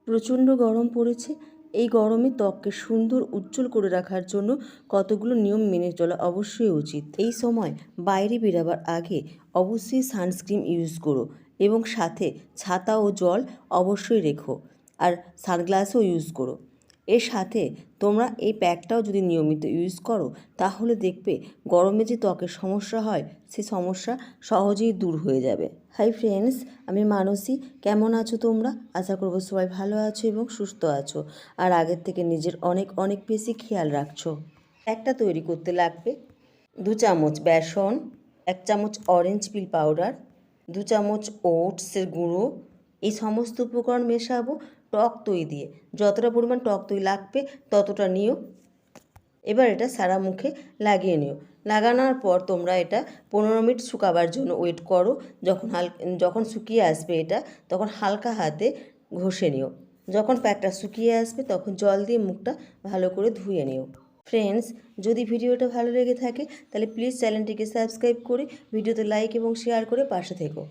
প্রচণ্ড গরম পড়েছে। এই গরমে ত্বককে সুন্দর উজ্জ্বল করে রাখার জন্য কতগুলো নিয়ম মেনে চলা অবশ্যই উচিত। এই সময় বাইরে বেরাবার আগে অবশ্যই সানস্ক্রিন ইউজ করো এবং সাথে ছাতা ও জল অবশ্যই রেখো, আর সানগ্লাসও ইউজ করো। এর সাথে তোমরা এই প্যাকটাও যদি নিয়মিত ইউজ করো তাহলে দেখবে গরমে যে ত্বকের সমস্যা হয় সেই সমস্যা সহজেই দূর হয়ে যাবে। হাই ফ্রেন্ডস, আমি মানসী। কেমন আছো তোমরা? আশা করবো সবাই ভালো আছো এবং সুস্থ আছো, আর আগের থেকে নিজের অনেক অনেক বেশি খেয়াল রাখছো। প্যাকটা তৈরি করতে লাগবে 2 চামচ বেসন, 1 চামচ অরেঞ্জ পিল পাউডার, 2 চামচ ওটসের গুঁড়ো। এই সমস্ত উপকরণ মেশাবো টক দই দিয়ে। যতটা পরিমাণ টক দই লাগবে ততটা নিও। এবার এটা সারা মুখে লাগিয়ে নিও। লাগানোর পর তোমরা এটা 15 মিনিট শুকাবার জন্য ওয়েট করো। যখন শুকিয়ে আসবে এটা, তখন হালকা হাতে ঘষে নিও। যখন প্যাকটা শুকিয়ে আসবে তখন জল দিয়ে মুখটা ভালো করে ধুয়ে নিও। ফ্রেন্ডস, যদি ভিডিওটা ভালো লেগে থাকে তাহলে প্লিজ চ্যানেলটিকে সাবস্ক্রাইব করে ভিডিওতে লাইক এবং শেয়ার করে পাশে থেকো।